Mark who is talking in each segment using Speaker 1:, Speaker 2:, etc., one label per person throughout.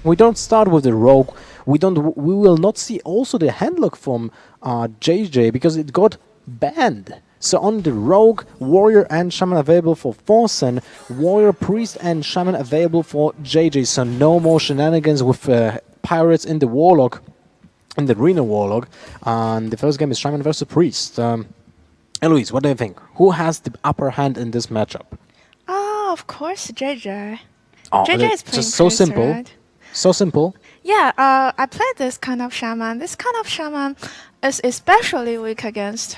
Speaker 1: We don't start with the rogue. We will not see also the handlock from JJ because it got banned. So on the rogue, warrior and shaman available for Forsen, warrior, priest and shaman available for JJ. So no more shenanigans with pirates in the warlock, in the arena warlock. And the first game is shaman versus priest. Eloise, what do you think? Who has the upper hand in this matchup?
Speaker 2: Oh, of course, JJ.
Speaker 1: Oh,
Speaker 2: JJ is playing
Speaker 1: just so
Speaker 2: priest,
Speaker 1: simple.
Speaker 2: right?
Speaker 1: So simple.
Speaker 2: Yeah, I played this kind of shaman. This kind of shaman is especially weak against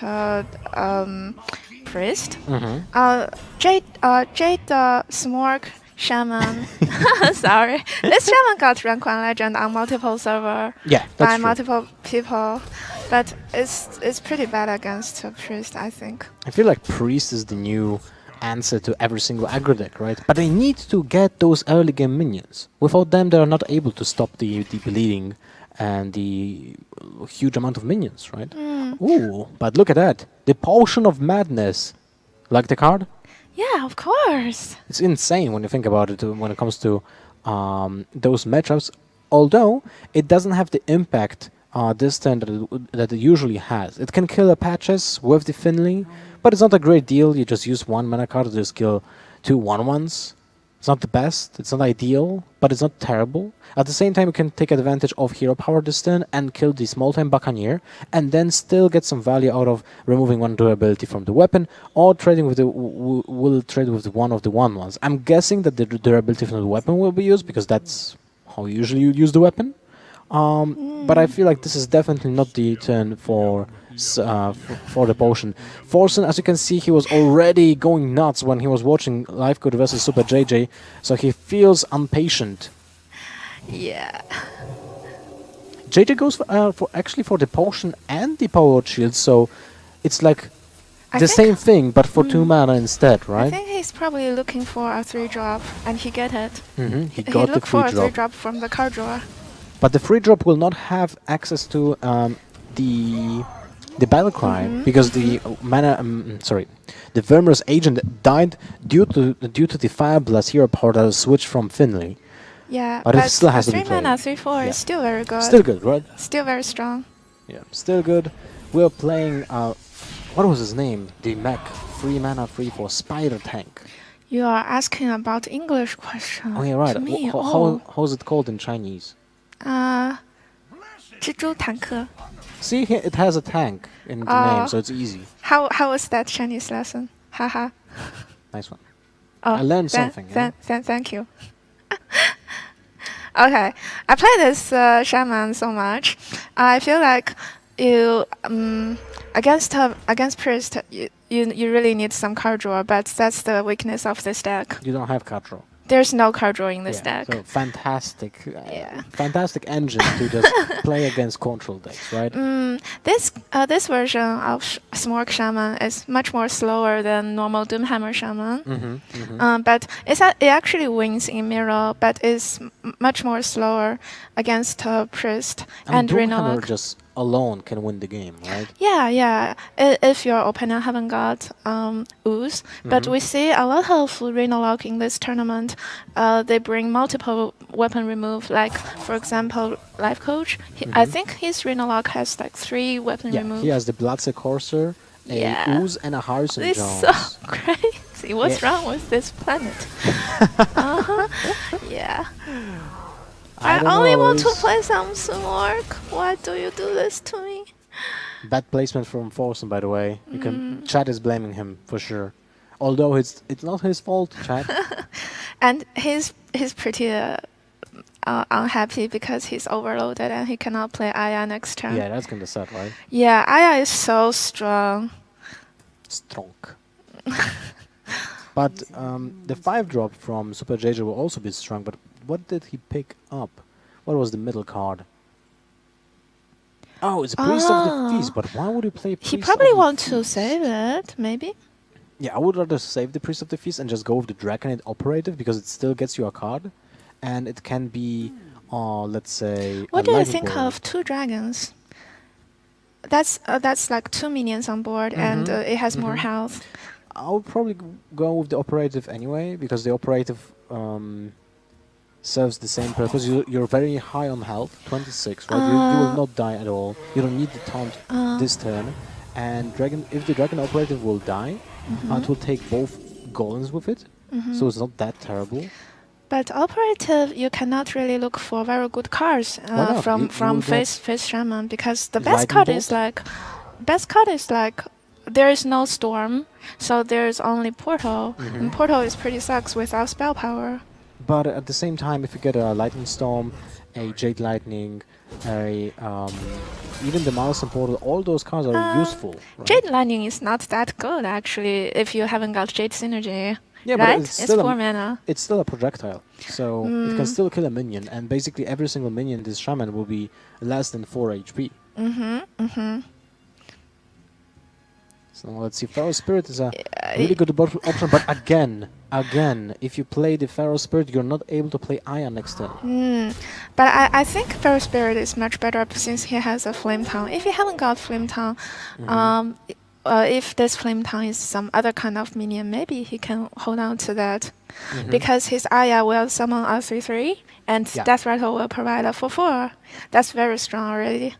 Speaker 2: priest. Jade Smork shaman. Sorry, this shaman got rank 1 legend on multiple server by multiple people, but it's pretty bad against priest, I think.
Speaker 1: I feel like priest is the new answer to every single aggro deck, right? But they need to get those early game minions. Without them, they are not able to stop the bleeding and the huge amount of minions, right? Ooh, but look at that. The Potion of Madness. Like the card?
Speaker 2: Yeah, of course.
Speaker 1: It's insane when you think about it when it comes to those matchups. Although, it doesn't have the impact this turn that it usually has. It can kill patches with the Finley, but it's not a great deal. You just use one mana card to just kill 2 1/1s. It's not the best, it's not ideal, but it's not terrible. At the same time, you can take advantage of hero power this turn and kill the small-time Buccaneer, and then still get some value out of removing 1 durability from the weapon, or trading with the will trade with one of the 1/1s. I'm guessing that the durability from the weapon will be used, because that's how usually you use the weapon. But I feel like this is definitely not the turn for the potion. Forsen, as you can see, he was already going nuts when he was watching Life Code versus SuperJJ, so he feels impatient.
Speaker 2: Yeah.
Speaker 1: JJ goes for the potion and the power shield, so it's like the same thing, but for 2 mana instead, right?
Speaker 2: I think he's probably looking for a 3-drop, and he get it.
Speaker 1: He got the
Speaker 2: for a
Speaker 1: 3-drop.
Speaker 2: 3-drop from the card drawer.
Speaker 1: But the free drop will not have access to the battle cry because the the Vermeer's agent died due to the Fire Blast hero power that was switched from Finley.
Speaker 2: Yeah,
Speaker 1: but it still has to be
Speaker 2: 3
Speaker 1: played.
Speaker 2: mana, 3/4 is still very good.
Speaker 1: Still good, right?
Speaker 2: Still very strong.
Speaker 1: Yeah, still good. We're playing what was his name? The mech 3 mana 3/4 Spider Tank.
Speaker 2: You are asking about English question.
Speaker 1: Oh yeah, right.
Speaker 2: To me.
Speaker 1: How's it called in Chinese?
Speaker 2: 蜘蛛坦克.
Speaker 1: See, here it has a tank in the name, so it's easy.
Speaker 2: How was that Chinese lesson? Haha.
Speaker 1: Nice one. I learned something.
Speaker 2: Thank you. Okay, I play this shaman so much. I feel like you against priest you really need some card draw, but that's the weakness of this deck.
Speaker 1: You don't have card draw.
Speaker 2: There's no card draw in this deck.
Speaker 1: So fantastic engine to just play against control decks, right?
Speaker 2: This version of Smork Shaman is much more slower than normal Doomhammer Shaman. But it actually wins in mirror, but is much more slower against priest and
Speaker 1: Doomhammer
Speaker 2: Renok.
Speaker 1: just alone can win the game, right?
Speaker 2: Yeah. If your opponent haven't got ooze, but we see a lot of Renok in this tournament. They bring multiple weapon remove, like for example, Life Coach. I think his Renok has like 3 weapon remove.
Speaker 1: He has the Bloodset Courser, a Ooze, and a Harrison
Speaker 2: This
Speaker 1: Jones.
Speaker 2: is so crazy. What's wrong with this planet? Yeah. I only want to play some Smork. Why do you do this to me?
Speaker 1: Bad placement from Forsen, by the way. You can chat is blaming him for sure. Although it's not his fault, chat.
Speaker 2: And he's pretty unhappy because he's overloaded and he cannot play Aya next turn.
Speaker 1: Yeah, that's kinda sad, right?
Speaker 2: Yeah, Aya is so strong.
Speaker 1: Strong. But the 5-drop from SuperJJ will also be strong, but what did he pick up? What was the middle card? Oh, it's Priest of the Feast, but why would you play Priest
Speaker 2: He probably
Speaker 1: of the
Speaker 2: wants to
Speaker 1: Feast?
Speaker 2: save it, maybe?
Speaker 1: Yeah, I would rather save the Priest of the Feast and just go with the Draconid Operative, because it still gets you a card, and it can be, let's say,
Speaker 2: What
Speaker 1: a
Speaker 2: do you
Speaker 1: lightning
Speaker 2: think
Speaker 1: bolt.
Speaker 2: of 2 dragons? That's like 2 minions on board, and it has more health.
Speaker 1: I would probably go with the Operative anyway, because the Operative serves the same purpose. You're very high on health, 26, right? You will not die at all. You don't need the taunt this turn. And if the dragon operative will die, it will take both golems with it. So it's not that terrible.
Speaker 2: But operative, you cannot really look for very good cards
Speaker 1: Why not?
Speaker 2: from
Speaker 1: You will get
Speaker 2: face shaman, because the
Speaker 1: Lightning
Speaker 2: best card is like there is no storm, so there's only portal, and portal is pretty sucks without spell power.
Speaker 1: But at the same time, if you get a lightning storm, a jade lightning, even the Malison portal, all those cards are useful. Right?
Speaker 2: Jade lightning is not that good actually if you haven't got jade synergy.
Speaker 1: Yeah,
Speaker 2: right?
Speaker 1: but it's
Speaker 2: It's
Speaker 1: still
Speaker 2: 4 mana.
Speaker 1: it's still a projectile, so it can still kill a minion, and basically every single minion this shaman will be less than 4 HP. So let's see. Pharaoh Spirit is a really good option, but again, if you play the Pharaoh Spirit, you're not able to play Aya next turn.
Speaker 2: But I think Pharaoh Spirit is much better since he has a Flame Tongue. If you haven't got Flame Tongue, if this Flame Tongue is some other kind of minion, maybe he can hold on to that. Because his Aya will summon a 3/3, and Death Rattle will provide a 4/4. That's very strong already.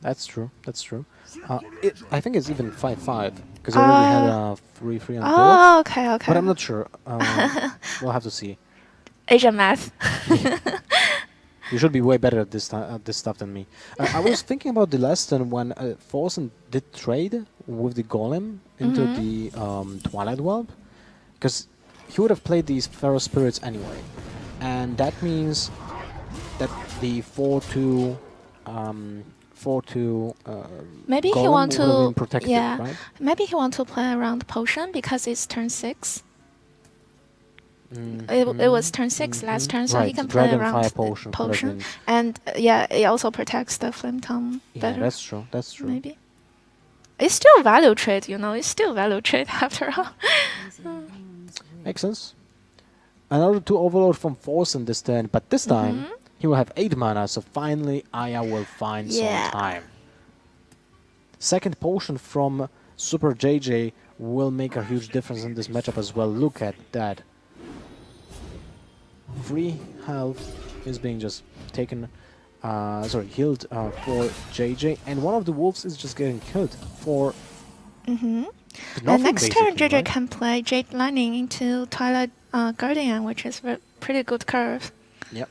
Speaker 1: That's true. That's true. I think it's even 5/5 because I already had a 3/3 on the board.
Speaker 2: Oh, okay, okay.
Speaker 1: But I'm not sure. We'll have to see.
Speaker 2: Asian math.
Speaker 1: You should be way better at this stuff than me. I was thinking about the last turn when Forsen did trade with the Golem into the Twilight Whelp, because he would have played these Pharaoh Spirits anyway, and that means that the 4/2
Speaker 2: maybe he
Speaker 1: Golem
Speaker 2: want
Speaker 1: would have been
Speaker 2: to
Speaker 1: protected, right?
Speaker 2: Maybe he want to play around potion because it's turn 6. It was turn 6 last turn, so he
Speaker 1: Right,
Speaker 2: can play
Speaker 1: Dragon
Speaker 2: around
Speaker 1: Fire
Speaker 2: potion.
Speaker 1: potion.
Speaker 2: And it also protects the Flame Tongue
Speaker 1: Yeah,
Speaker 2: better.
Speaker 1: that's true. That's true.
Speaker 2: Maybe. It's still value trade, It's still value trade after all.
Speaker 1: Makes sense. Another 2 Overlord from Forsen this turn, but this time he will have 8 mana, so finally Aya will find some time. Second potion from SuperJJ will make a huge difference in this matchup as well. Look at that. Free health is being just taken, healed for JJ, and one of the wolves is just getting killed for
Speaker 2: And
Speaker 1: nothing,
Speaker 2: next turn,
Speaker 1: basically,
Speaker 2: JJ
Speaker 1: right?
Speaker 2: can play Jade Lightning into Twilight Guardian, which is pretty good curve.
Speaker 1: Yep.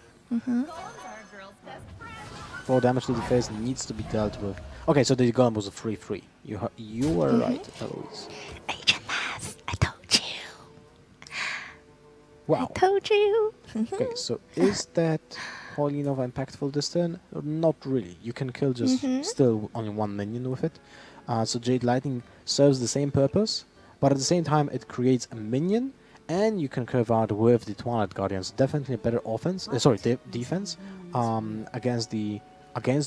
Speaker 1: 4 damage to the face needs to be dealt with. Okay, so the golem was a 3/3. You were right, Elise.
Speaker 2: Agent Math, I told you.
Speaker 1: Wow.
Speaker 2: I told you.
Speaker 1: Okay, so is that Holy Nova impactful this turn? Not really. You can kill just still only 1 minion with it. So Jade Lightning serves the same purpose, but at the same time it creates a minion, and you can curve out with the Twilight Guardians. Definitely a better defense against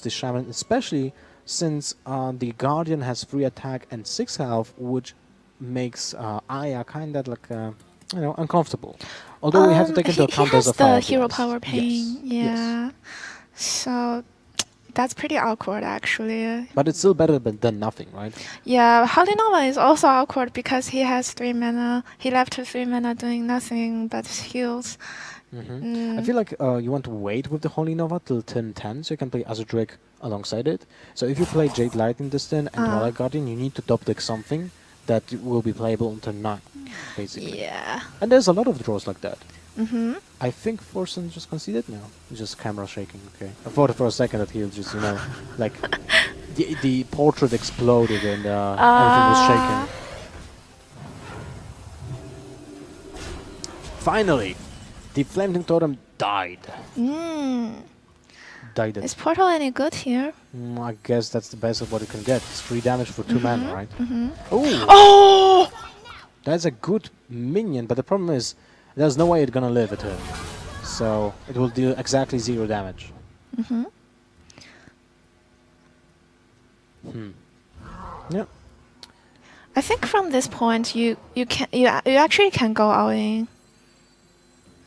Speaker 1: the Shaman, especially since the Guardian has 3 attack and 6 health, which makes Aya kind of like uncomfortable. Although we have to take into account there's a
Speaker 2: he has
Speaker 1: fire
Speaker 2: the hero
Speaker 1: blast.
Speaker 2: power pain.
Speaker 1: Yes.
Speaker 2: So that's pretty awkward actually.
Speaker 1: But it's still better than nothing, right?
Speaker 2: Yeah, Holy Nova is also awkward because he has 3 mana. He left 3 mana doing nothing but heals.
Speaker 1: I feel like you want to wait with the Holy Nova till turn 10 so you can play Azure alongside it. So if you play Jade Lightning this turn and Twilight Guardian, you need to top deck something that will be playable on turn 9, basically.
Speaker 2: Yeah.
Speaker 1: And there's a lot of draws like that. I think Forsen just conceded now. Just camera shaking, okay. I thought for a second that he was just, like the portrait exploded and everything was shaking. Finally, the Flaming Totem died. Died.
Speaker 2: Is Portal any good here?
Speaker 1: I guess that's the best of what you can get. It's 3 damage for 2 mana, right?
Speaker 2: Oh!
Speaker 1: That's a good minion, but the problem is there's no way it's gonna live a turn. So it will deal exactly 0 damage. Yeah.
Speaker 2: I think from this point you actually can go all in.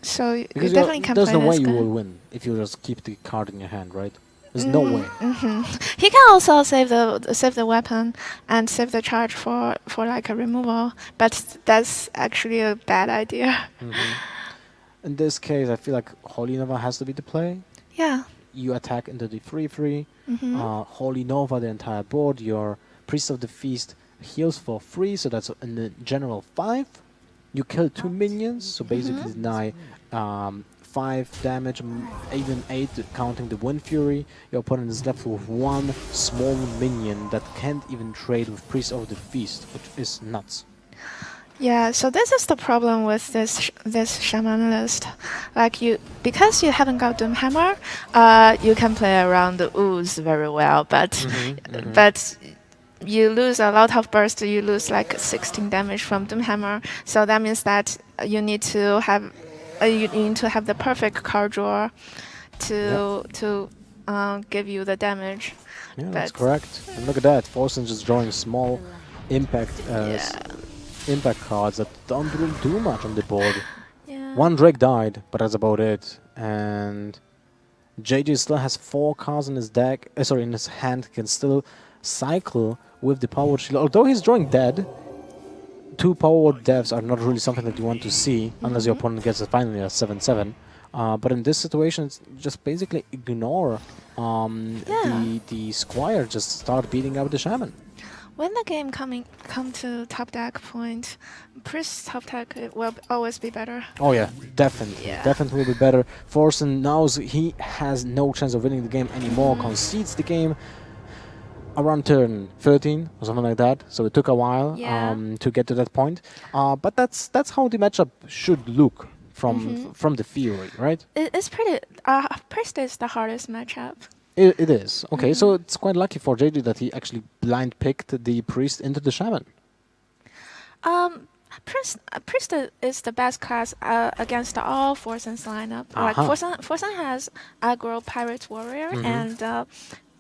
Speaker 2: So you
Speaker 1: Because
Speaker 2: definitely can
Speaker 1: there's
Speaker 2: play
Speaker 1: no way
Speaker 2: this
Speaker 1: you
Speaker 2: guy.
Speaker 1: will win if you just keep the card in your hand, right? There's no way.
Speaker 2: He can also save the weapon and save the charge for like a removal, but that's actually a bad idea.
Speaker 1: In this case, I feel like Holy Nova has to be the play.
Speaker 2: Yeah.
Speaker 1: You attack into the 3/3.
Speaker 2: Mm-hmm.
Speaker 1: Holy Nova the entire board. Your Priest of the Feast heals for free, so that's in the general 5. You kill 2 minions, so basically deny 5 damage, even 8 counting the Wind Fury. Your opponent is left with 1 small minion that can't even trade with Priest of the Feast, which is nuts.
Speaker 2: Yeah, so this is the problem with this shaman list. Like because you haven't got Doomhammer, you can play around the ooze very well, but you lose a lot of burst. You lose like 16 damage from Doomhammer. So that means that you need to have the perfect card draw to give you the damage.
Speaker 1: Yeah, that's correct. And look at that, Forsen just drawing small impact impact cards that don't really do much on the board.
Speaker 2: Yeah.
Speaker 1: 1 Drake died, but that's about it. And JJ still has 4 cards in his deck. In his hand, can still cycle with the power shield. Although he's drawing dead, 2 power word deaths are not really something that you want to see unless your opponent gets finally a 7/7. But in this situation, it's just basically ignore the Squire. Just start beating up the Shaman.
Speaker 2: When the game come to top deck point, Priest top deck will always be better.
Speaker 1: Oh yeah, definitely.
Speaker 2: Yeah.
Speaker 1: Definitely will be better. Forsen knows he has no chance of winning the game anymore, concedes the game around turn 13 or something like that. So it took a while to get to that point. But that's how the matchup should look from the theory, right?
Speaker 2: It's pretty. Priest is the hardest matchup.
Speaker 1: It is. Okay, so it's quite lucky for JJ that he actually blind picked the Priest into the Shaman.
Speaker 2: Priest is the best class against all Forsen's lineup. Like Forsen has aggro Pirate Warrior and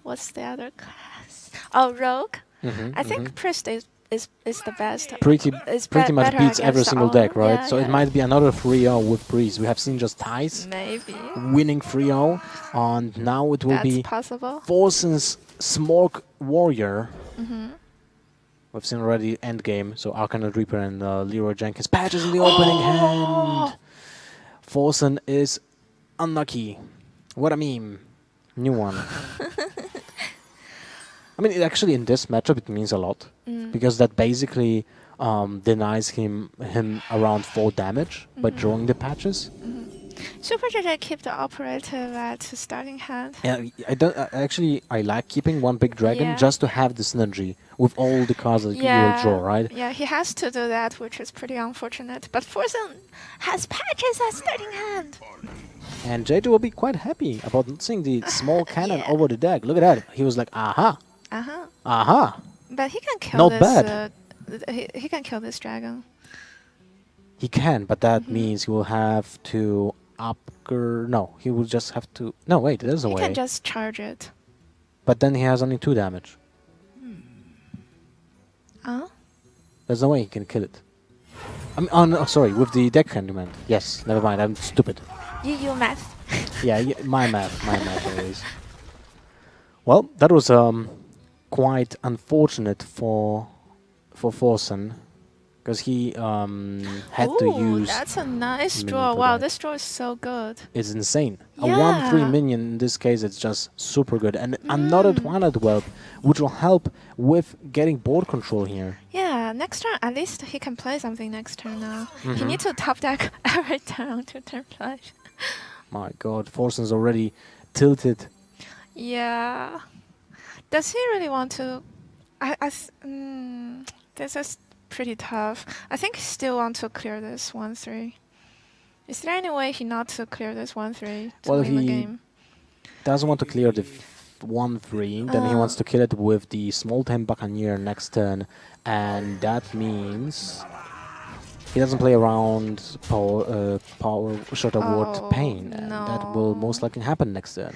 Speaker 2: what's the other class? Oh, Rogue. I think Priest is the best.
Speaker 1: Pretty much
Speaker 2: better
Speaker 1: beats every
Speaker 2: against
Speaker 1: single
Speaker 2: all.
Speaker 1: deck, right?
Speaker 2: Yeah,
Speaker 1: So it might be another 3-0 with Priest. We have seen just Ties
Speaker 2: maybe
Speaker 1: winning 3-0, and now it will
Speaker 2: that's
Speaker 1: be
Speaker 2: possible.
Speaker 1: Forsen's Smoke Warrior. We've seen already Endgame, so Arcana Reaper and Leroy Jenkins patches in the opening hand. Forsen is unlucky. What a meme. New one. I mean, actually, in this matchup, it means a lot because that basically denies him around 4 damage by drawing the patches.
Speaker 2: SuperJJ keep the operative at starting hand.
Speaker 1: Yeah, I like keeping 1 big dragon just to have the synergy with all the cards that you will draw, right?
Speaker 2: Yeah, he has to do that, which is pretty unfortunate. But Forsen has patches at starting hand.
Speaker 1: And JJ will be quite happy about not seeing the small cannon over the deck. Look at that. He was like, aha. Aha.
Speaker 2: But he can kill
Speaker 1: Not
Speaker 2: this.
Speaker 1: bad.
Speaker 2: He can kill this dragon.
Speaker 1: He can, but that means he will have to No, he will just have to... No, wait, there's a way.
Speaker 2: He can just charge it.
Speaker 1: But then he has only 2 damage. There's no way he can kill it. I mean, oh, no, sorry, with the deck hand you meant. Yes, never mind, I'm stupid.
Speaker 2: You math.
Speaker 1: Yeah, my math always. Well, that was quite unfortunate for Forsen, because he had to use...
Speaker 2: That's a nice
Speaker 1: minion
Speaker 2: draw.
Speaker 1: for
Speaker 2: Wow,
Speaker 1: that.
Speaker 2: this draw is so good.
Speaker 1: It's insane. A
Speaker 2: Yeah.
Speaker 1: 1/3 minion in this case, it's just super good. And another Twilight Whelp, which will help with getting board control here.
Speaker 2: Yeah, next turn, at least he can play something next turn now. He needs to top deck every turn to turn 5.
Speaker 1: My god, Forsen's already tilted.
Speaker 2: Yeah. Does he really want to... this is pretty tough. I think he still wants to clear this 1/3. Is there any way he not to clear this 1/3 to
Speaker 1: Well,
Speaker 2: win the
Speaker 1: he
Speaker 2: game?
Speaker 1: doesn't want to clear the 1/3, then he wants to kill it with the Small-Time Buccaneer next turn, and that means he doesn't play around power Short Award Pain, and that will most likely happen next turn.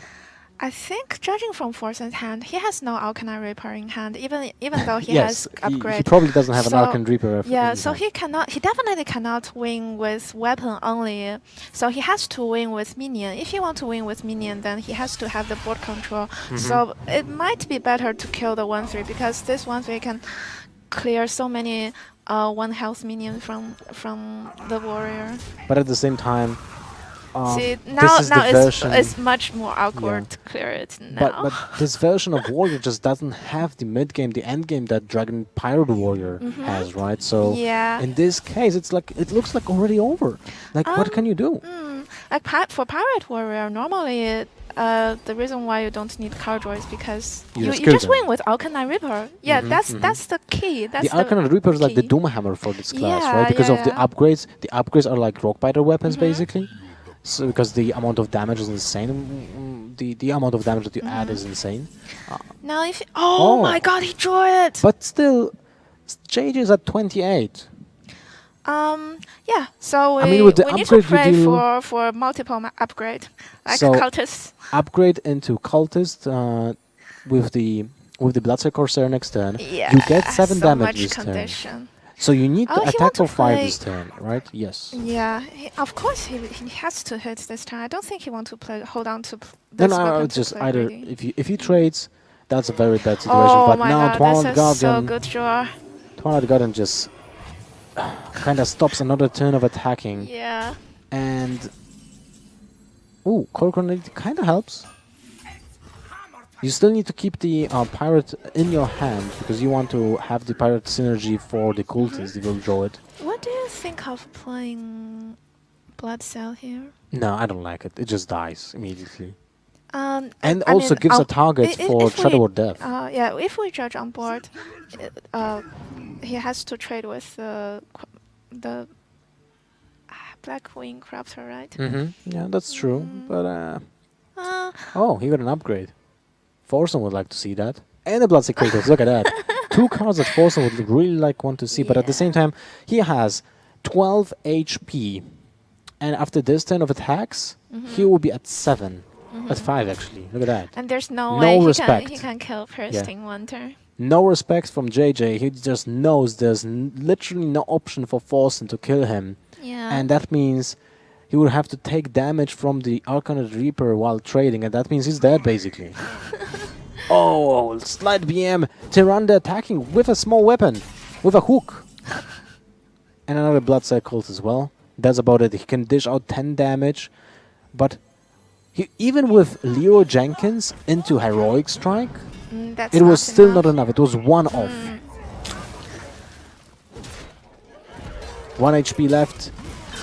Speaker 2: I think, judging from Forsen's hand, he has no Arcana Reaper in hand, even though he
Speaker 1: Yes,
Speaker 2: has upgrade.
Speaker 1: he probably doesn't have an
Speaker 2: So,
Speaker 1: Arcane Reaper.
Speaker 2: Yeah,
Speaker 1: in
Speaker 2: so
Speaker 1: hand.
Speaker 2: he definitely cannot win with weapon only. So he has to win with minion. If he wants to win with minion, then he has to have the board control. So it might be better to kill the 1/3 because this 1/3 can clear so many 1 health minion from the warrior.
Speaker 1: But at the same time,
Speaker 2: See,
Speaker 1: this is
Speaker 2: now
Speaker 1: the version.
Speaker 2: it's much more awkward
Speaker 1: Yeah.
Speaker 2: to clear it
Speaker 1: But
Speaker 2: now.
Speaker 1: but this version of Warrior just doesn't have the mid game, the end game that Dragon Pirate Warrior has, right? So
Speaker 2: Yeah.
Speaker 1: in this case, it's like it looks like already over. Like what can you do?
Speaker 2: Like for Pirate Warrior, normally the reason why you don't need card draw is because
Speaker 1: You
Speaker 2: you
Speaker 1: just kill
Speaker 2: just
Speaker 1: them.
Speaker 2: win with Arcanine Reaper. Yeah, that's the key. That's
Speaker 1: The Arcanine Reaper is like the
Speaker 2: key.
Speaker 1: Doomhammer for this class,
Speaker 2: Yeah,
Speaker 1: right? Because
Speaker 2: yeah,
Speaker 1: of the
Speaker 2: yeah.
Speaker 1: upgrades. The upgrades are like Rock Biter weapons, basically. So because the amount of damage is insane, the amount of damage that you add is insane.
Speaker 2: Now if oh
Speaker 1: Oh.
Speaker 2: my god, he drew it.
Speaker 1: But still, JJ is at 28.
Speaker 2: Yeah. So we,
Speaker 1: I mean, with the
Speaker 2: we need to
Speaker 1: upgrade you
Speaker 2: pray
Speaker 1: do-
Speaker 2: for multiple upgrade, like
Speaker 1: So-
Speaker 2: cultists.
Speaker 1: Upgrade into Cultist with the Bloodsail Corsair next turn.
Speaker 2: Yeah.
Speaker 1: You get 7
Speaker 2: so
Speaker 1: damage
Speaker 2: much
Speaker 1: this turn.
Speaker 2: condition.
Speaker 1: So you need to
Speaker 2: Oh, he
Speaker 1: attack
Speaker 2: want to
Speaker 1: for 5
Speaker 2: play-
Speaker 1: this turn, right? Yes.
Speaker 2: Yeah, of course he has to hit this time. I don't think he want to hold on to
Speaker 1: No,
Speaker 2: this
Speaker 1: no, I
Speaker 2: weapon
Speaker 1: would
Speaker 2: to
Speaker 1: just
Speaker 2: play
Speaker 1: either
Speaker 2: greedy.
Speaker 1: if he trades, that's a very bad situation.
Speaker 2: Oh
Speaker 1: but
Speaker 2: my
Speaker 1: now
Speaker 2: god,
Speaker 1: Twilight
Speaker 2: this is so
Speaker 1: Guardian,
Speaker 2: good draw.
Speaker 1: Twilight Guardian just kind of stops another turn of attacking,
Speaker 2: Yeah.
Speaker 1: and ooh, Core Grenade kind of helps. You still need to keep the pirate in your hand because you want to have the pirate synergy for the cultist. They will draw it.
Speaker 2: What do you think of playing Blood Cell here?
Speaker 1: No, I don't like it. It just dies immediately.
Speaker 2: And
Speaker 1: And also gives a target for Shadow or Death.
Speaker 2: Yeah, if we judge on board, he has to trade with the Blackwing Crafter, right?
Speaker 1: Yeah, that's true. But
Speaker 2: Uh,
Speaker 1: oh, he got an upgrade. Forsen would like to see that. And the Bloodsail Kratos, look at that. 2 cards that Forsen would really want to see, but at the same time, he has 12 HP. And after this turn of attacks, he will be at 7. At 5 actually. Look at that.
Speaker 2: and there's no,
Speaker 1: No
Speaker 2: way
Speaker 1: respect.
Speaker 2: he can kill Priest in one turn.
Speaker 1: No respect from JJ. He just knows there's literally no option for Forsen to kill him.
Speaker 2: Yeah.
Speaker 1: And that means he would have to take damage from the Arcanine Reaper while trading, and that means he's dead basically. Oh, Slide BM. Tyrande attacking with a small weapon, with a hook. And another Bloodsail Cult as well. That's about it. He can dish out 10 damage, but even with Leo Jenkins into Heroic Strike,
Speaker 2: That's
Speaker 1: it was
Speaker 2: not
Speaker 1: still
Speaker 2: enough.
Speaker 1: not enough. It was 1 off. 1 HP left.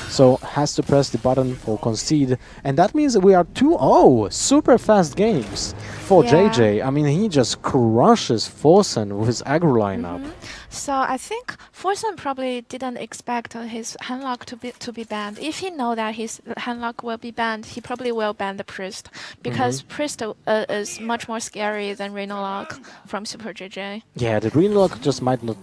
Speaker 1: So has to press the button for concede. And that means that we are 2-0. Super fast games for
Speaker 2: Yeah.
Speaker 1: JJ. I mean, he just crushes Forsen with his aggro lineup.
Speaker 2: So I think Forsen probably didn't expect his handlock to be banned. If he know that his handlock will be banned, he probably will ban the priest because priest is much more scary than Rhinolock from SuperJJ.
Speaker 1: Yeah, the green lock just might not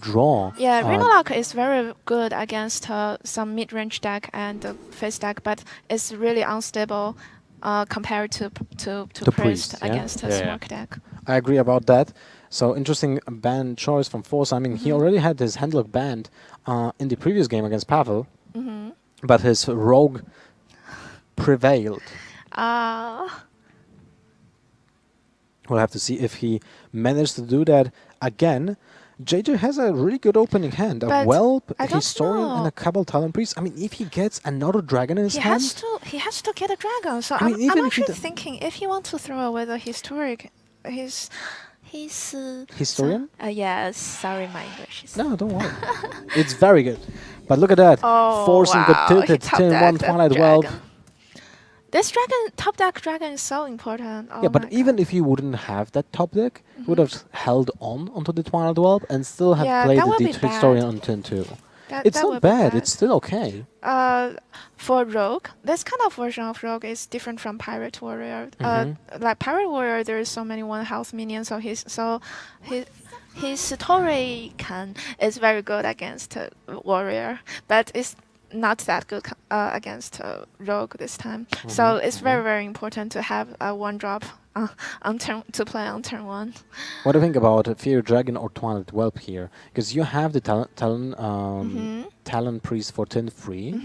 Speaker 1: draw.
Speaker 2: Yeah, Rhinolock is very good against some mid-range deck and face deck, but it's really unstable compared to
Speaker 1: Priest,
Speaker 2: priest
Speaker 1: yeah?
Speaker 2: against a
Speaker 1: Yeah, yeah.
Speaker 2: smoke deck.
Speaker 1: I agree about that. So interesting ban choice from Forsen. I mean, he already had his handlock banned in the previous game against Pavel, but his rogue prevailed. We'll have to see if he managed to do that again. JJ has a really good opening hand. A
Speaker 2: But
Speaker 1: Whelp,
Speaker 2: I
Speaker 1: a
Speaker 2: don't
Speaker 1: Historian, and
Speaker 2: know.
Speaker 1: a Cabal Talon Priest. I mean, if he gets another dragon in his
Speaker 2: He
Speaker 1: hand...
Speaker 2: has to get a dragon. So
Speaker 1: I mean, even
Speaker 2: I'm
Speaker 1: if he
Speaker 2: actually
Speaker 1: do-
Speaker 2: thinking if he wants to throw away the historic,
Speaker 1: Historian?
Speaker 2: Yes. Sorry, my English is.
Speaker 1: No, don't worry. It's very good. But look at that.
Speaker 2: Oh,
Speaker 1: Forsen
Speaker 2: wow.
Speaker 1: got tilted.
Speaker 2: He top
Speaker 1: Turn 1
Speaker 2: decked that
Speaker 1: Twilight Whelp.
Speaker 2: dragon. This top deck dragon is so important. Oh
Speaker 1: Yeah, but
Speaker 2: my
Speaker 1: even
Speaker 2: God.
Speaker 1: if he wouldn't have that top deck, he would have held on onto the Twilight Whelp and still have
Speaker 2: Yeah,
Speaker 1: played
Speaker 2: that would
Speaker 1: the
Speaker 2: be
Speaker 1: Historian
Speaker 2: bad.
Speaker 1: on turn 2.
Speaker 2: that
Speaker 1: It's not
Speaker 2: would be
Speaker 1: bad. It's still okay.
Speaker 2: For Rogue, this kind of version of Rogue is different from Pirate Warrior. Like Pirate Warrior, there is so many 1 health minions, so his Torican is very good against Warrior, but it's not that good against Rogue this time. So it's very, very important to have a 1-drop to play on turn 1.
Speaker 1: What do you think about Fear Dragon or Twilight Whelp here? Because you have the Talon Priest for turn 3,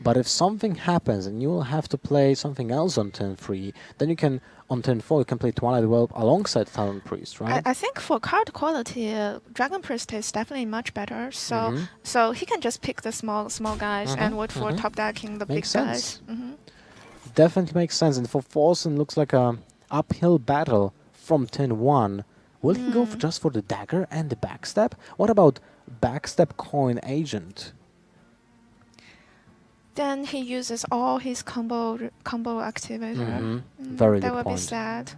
Speaker 1: but if something happens and you will have to play something else on turn 3, then you can, on turn 4, you can play Twilight Whelp alongside Talon Priest, right?
Speaker 2: I think for card quality, Dragon Priest is definitely much better. So he can just pick the small guys and wait for top decking the
Speaker 1: Makes
Speaker 2: big
Speaker 1: sense.
Speaker 2: guys.
Speaker 1: definitely makes sense. And for Forsen, looks like a uphill battle from 10-1. Will he go just for the dagger and the backstab? What about backstab coin agent?
Speaker 2: Then he uses all his combo activator.
Speaker 1: Very
Speaker 2: That
Speaker 1: good
Speaker 2: would be
Speaker 1: point.
Speaker 2: sad.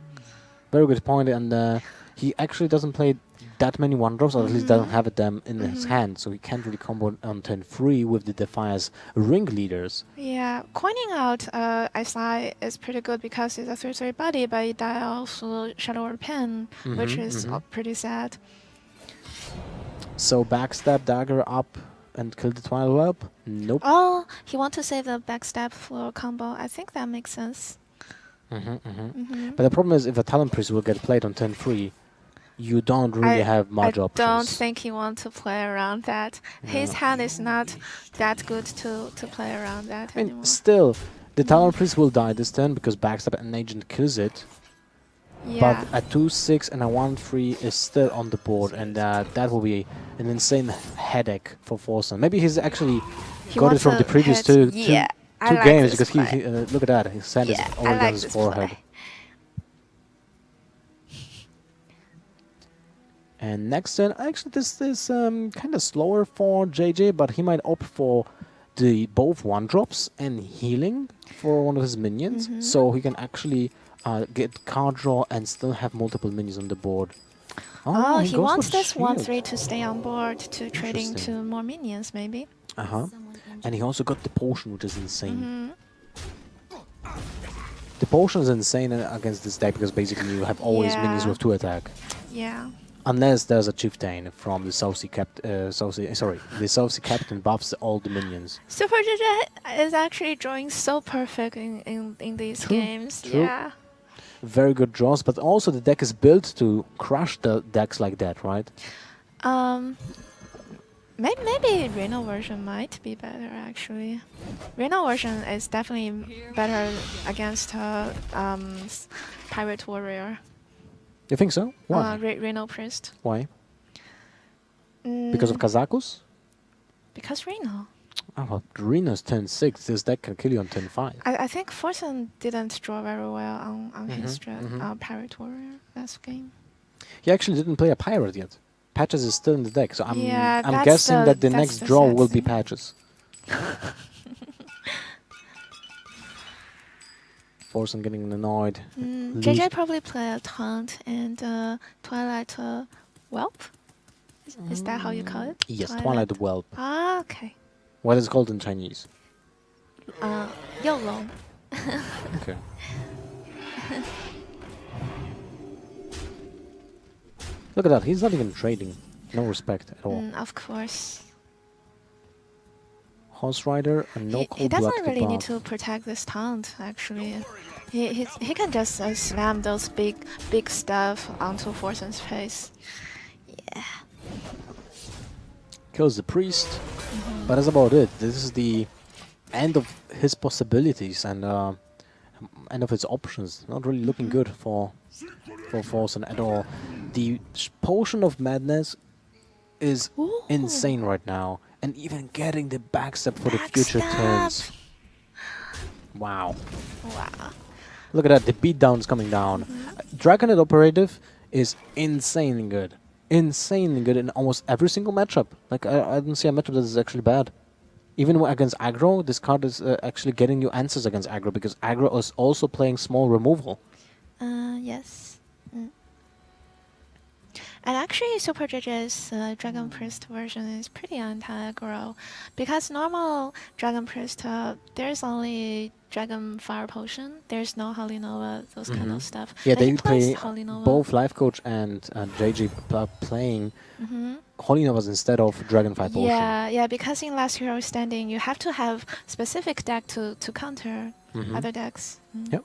Speaker 1: Very good point. And he actually doesn't play that many one drops, or at least doesn't have them in his hand, so he can't really combo on 10-3 with the Defiance ringleaders.
Speaker 2: Yeah, coining out SI is pretty good because it's a 3/3 body, but it dies through Shadow or Pen, which is pretty sad.
Speaker 1: So backstab dagger up and kill the Twilight Whelp? Nope.
Speaker 2: Oh, he wants to save the backstab for combo. I think that makes sense.
Speaker 1: But the problem is, if a Talon Priest will get played on 10-3, you don't really have much options.
Speaker 2: I don't think he wants to play around that. His hand is not that good to play around that
Speaker 1: I mean,
Speaker 2: anymore.
Speaker 1: still, the Talon Priest will die this turn because backstab and agent kills it.
Speaker 2: Yeah.
Speaker 1: But a 2-6 and a 1-3 is still on the board, and that will be an insane headache for Forsen. Maybe he's actually got it from the previous two games, because he look at that, his hand is already on his forehead.
Speaker 2: Play.
Speaker 1: And next turn, actually this is kind of slower for JJ, but he might opt for the both 1-drops and healing for one of his minions, so he can actually get card draw and still have multiple minions on the board.
Speaker 2: Oh, he
Speaker 1: goes
Speaker 2: wants
Speaker 1: for
Speaker 2: this
Speaker 1: shield.
Speaker 2: 1/3 to stay on board to trading to
Speaker 1: Interesting.
Speaker 2: more minions, maybe.
Speaker 1: And he also got the potion, which is insane. The potion is insane against this deck because basically you have always minions with 2 attack.
Speaker 2: Yeah.
Speaker 1: Unless there's a chieftain from the South Sea the South Sea captain buffs all the minions.
Speaker 2: SuperJJ is actually drawing so perfect in these games.
Speaker 1: True.
Speaker 2: Yeah.
Speaker 1: Very good draws, but also the deck is built to crush the decks like that, right?
Speaker 2: Maybe Reno version might be better actually. Reno version is definitely better against Pirate Warrior.
Speaker 1: You think so? Why?
Speaker 2: Reno Priest.
Speaker 1: Why? Because of Kazakus?
Speaker 2: Because Reno.
Speaker 1: Oh, well, Reno's 10-6. This deck can kill you on 10-5.
Speaker 2: I think Forsen didn't draw very well on his Pirate Warrior last game.
Speaker 1: He actually didn't play a pirate yet. Patches is still in the deck, so I'm
Speaker 2: that's
Speaker 1: guessing that the
Speaker 2: that's
Speaker 1: next
Speaker 2: the
Speaker 1: draw
Speaker 2: sad
Speaker 1: will be
Speaker 2: thing.
Speaker 1: Patches. Forsen getting annoyed.
Speaker 2: JJ probably play a Taunt and Twilight Whelp. Is that how you call it?
Speaker 1: Yes, Twilight Whelp.
Speaker 2: Ah, okay.
Speaker 1: What is it called in Chinese?
Speaker 2: Youlong.
Speaker 1: Okay. Look at that, he's not even trading. No respect at all.
Speaker 2: Of course.
Speaker 1: Horse Rider and no
Speaker 2: He
Speaker 1: cold blood
Speaker 2: doesn't
Speaker 1: to
Speaker 2: really need
Speaker 1: buff.
Speaker 2: to protect this Taunt, actually. He can just slam those big stuff onto Forsen's face. Yeah.
Speaker 1: Kills the priest, but that's about it. This is the end of his possibilities and end of his options. Not really looking good for Forsen at all. The Potion of Madness is insane right now, and even getting the backstab for the future turns. Wow.
Speaker 2: Wow.
Speaker 1: Look at that, the beatdown is coming down. Dragonet Operative is insanely good. Insanely good in almost every single matchup. Like, I don't see a matchup that is actually bad. Even against aggro, this card is actually getting you answers against aggro, because aggro is also playing small removal.
Speaker 2: Yes. And actually, SuperJJ's Dragon Priest version is pretty anti-aggro, because normal Dragon Priest, there's only Dragon Fire Potion, there's no Holy Nova, those kind of stuff.
Speaker 1: Yeah,
Speaker 2: And he
Speaker 1: they
Speaker 2: plays
Speaker 1: play
Speaker 2: Holy Nova.
Speaker 1: both Life Coach and JJ playing Holy Novas instead of Dragon Fire Potion.
Speaker 2: Yeah, because in Last Hero Standing, you have to have specific deck to counter other decks.
Speaker 1: Yep.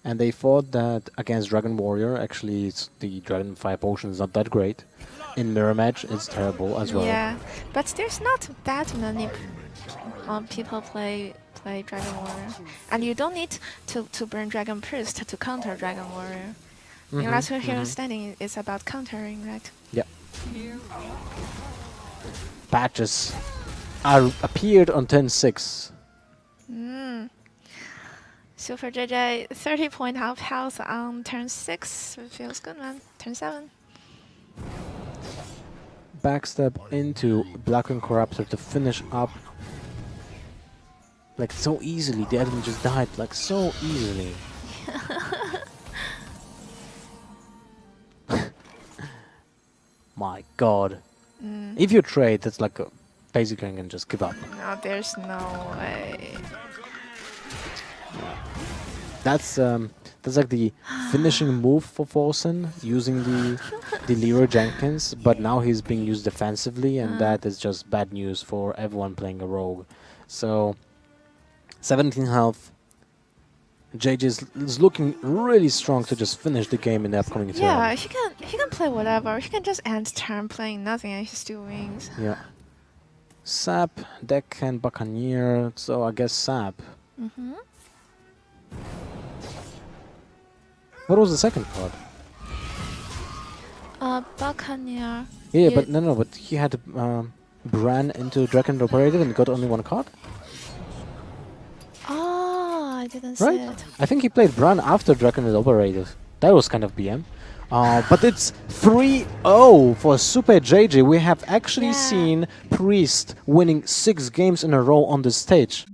Speaker 1: And they thought that against Dragon Warrior, actually the Dragon Fire Potion is not that great. In Mirror Match, it's terrible as well.
Speaker 2: Yeah, but there's not that many people play Dragon Warrior. And you don't need to burn Dragon Priest to counter Dragon Warrior. In Last Hero Standing, it's about countering, right?
Speaker 1: Yep. Patches appeared on 10-6.
Speaker 2: SuperJJ 30 point half health on turn 6. It feels good, man. Turn 7.
Speaker 1: Backstep into Black and Corruptor to finish up. Like so easily, the enemy just died like so easily. My god. If you trade, that's like basically you can just give up.
Speaker 2: No, there's no way.
Speaker 1: That's like the finishing move for Forsen, using the Leroy Jenkins, but now he's being used defensively, and that is just bad news for everyone playing a rogue. So 17 health. JJ is looking really strong to just finish the game in the upcoming turn.
Speaker 2: Yeah, he can play whatever. He can just end turn playing nothing and he still wins.
Speaker 1: Yeah. Sap, Deckhand, Buccaneer. So I guess Sap. What was the second card?
Speaker 2: Buccaneer.
Speaker 1: Yeah, but no, but he had Bran into Dragon Operator and got only one card?
Speaker 2: Oh, I didn't see
Speaker 1: Right?
Speaker 2: it.
Speaker 1: I think he played Bran after Dragon Operator. That was kind of BM. But it's 3-0 for SuperJJ. We have actually seen Priest winning 6 games in a row on this stage.